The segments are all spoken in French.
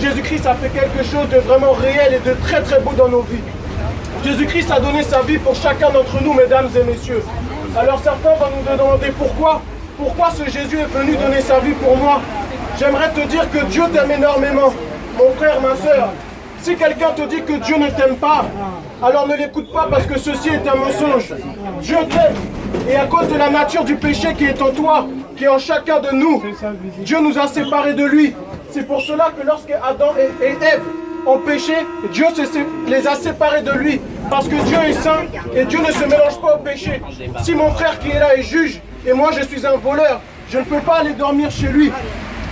Jésus-Christ a fait quelque chose de vraiment réel et de très très beau dans nos vies. Jésus-Christ a donné sa vie pour chacun d'entre nous, mesdames et messieurs. Alors certains vont nous demander pourquoi ce Jésus est venu donner sa vie pour moi. J'aimerais te dire que Dieu t'aime énormément, mon frère, ma soeur. Si quelqu'un te dit que Dieu ne t'aime pas, alors ne l'écoute pas parce que ceci est un mensonge. Dieu t'aime. Et à cause de la nature du péché qui est en toi, qui est en chacun de nous, Dieu nous a séparés de lui. C'est pour cela que lorsque Adam et Ève ont péché, Dieu les a séparés de lui. Parce que Dieu est saint et Dieu ne se mélange pas au péché. Si mon frère qui est là est juge et moi je suis un voleur, je ne peux pas aller dormir chez lui.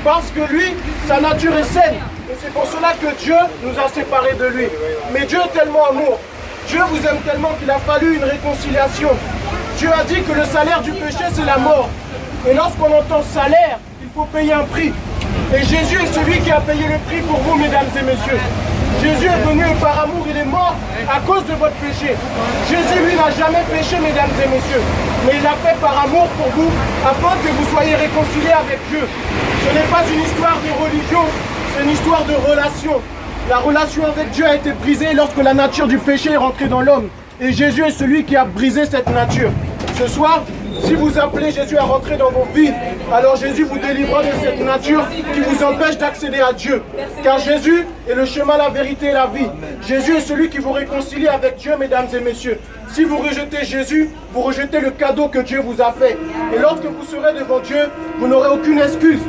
Parce que lui, sa nature est saine. Et c'est pour cela que Dieu nous a séparés de lui. Mais Dieu est tellement amour. Dieu vous aime tellement qu'il a fallu une réconciliation. Dieu a dit que le salaire du péché, c'est la mort. Et lorsqu'on entend salaire, il faut payer un prix. Et Jésus est celui qui a payé le prix pour vous, mesdames et messieurs. Jésus est venu et par amour, il est mort à cause de votre péché. Jésus, lui, n'a jamais péché, mesdames et messieurs. Mais il l'a fait par amour pour vous, afin que vous soyez réconciliés avec Dieu. Ce n'est pas une histoire de religion, c'est une histoire de relation. La relation avec Dieu a été brisée lorsque la nature du péché est rentrée dans l'homme. Et Jésus est celui qui a brisé cette nature. Ce soir, si vous appelez Jésus à rentrer dans vos vies, alors Jésus vous délivrera de cette nature qui vous empêche d'accéder à Dieu. Car Jésus est le chemin, la vérité et la vie. Jésus est celui qui vous réconcilie avec Dieu, mesdames et messieurs. Si vous rejetez Jésus, vous rejetez le cadeau que Dieu vous a fait. Et lorsque vous serez devant Dieu, vous n'aurez aucune excuse.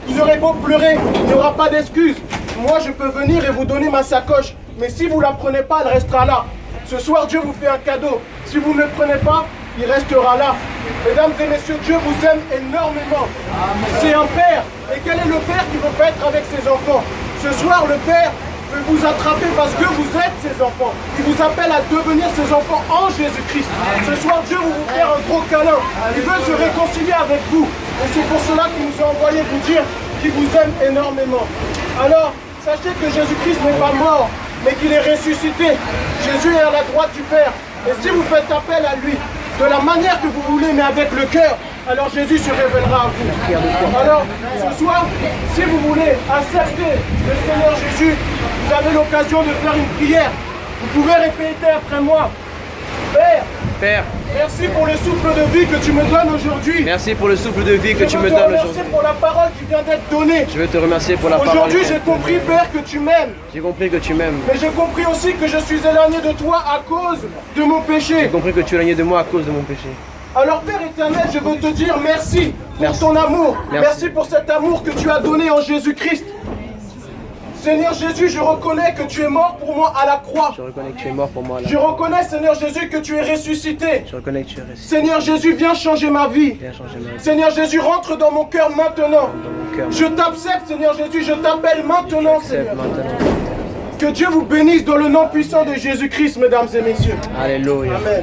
Vous aurez beau pleurer, il n'y aura pas d'excuse. Moi, je peux venir et vous donner ma sacoche. Mais si vous ne la prenez pas, elle restera là. Ce soir, Dieu vous fait un cadeau. Si vous ne le prenez pas, il restera là. Mesdames et messieurs, Dieu vous aime énormément. C'est un père. Et quel est le père qui ne veut pas être avec ses enfants? Ce soir, le père veut vous attraper parce que vous êtes ses enfants. Il vous appelle à devenir ses enfants en Jésus-Christ. Ce soir, Dieu veut vous faire un gros câlin. Il veut se réconcilier avec vous. Et c'est pour cela qu'il nous a envoyé vous dire qu'il vous aime énormément. Alors, sachez que Jésus-Christ n'est pas mort, mais qu'il est ressuscité. Jésus est à la droite du Père. Et si vous faites appel à lui, de la manière que vous voulez, mais avec le cœur, alors Jésus se révélera à vous. Alors, ce soir, si vous voulez accepter le Seigneur Jésus, vous avez l'occasion de faire une prière. Vous pouvez répéter après moi. Père, merci pour le souffle de vie que tu me donnes aujourd'hui. Merci pour le souffle de vie que tu me donnes aujourd'hui. Je veux te remercier pour la parole qui vient d'être donnée. Je veux te remercier pour la parole. Aujourd'hui, j'ai compris, Père, que tu m'aimes. J'ai compris que tu m'aimes. Mais j'ai compris aussi que je suis éloigné de toi à cause de mon péché. J'ai compris que tu es éloigné de moi à cause de mon péché. Alors, Père éternel, je veux te dire merci pour ton amour. Merci pour cet amour que tu as donné en Jésus-Christ. Seigneur Jésus, je reconnais que tu es mort pour moi à la croix. Je reconnais que tu es mort pour moi à la croix. Je reconnais, Seigneur Jésus, que tu es ressuscité. Je reconnais que tu es ressuscité. Seigneur Jésus, viens changer ma vie. Viens changer ma vie. Seigneur Jésus, rentre dans mon cœur maintenant. Je t'accepte, Seigneur Jésus, je t'appelle maintenant, Seigneur. Que Dieu vous bénisse dans le nom puissant de Jésus-Christ, mesdames et messieurs. Alléluia. Amen.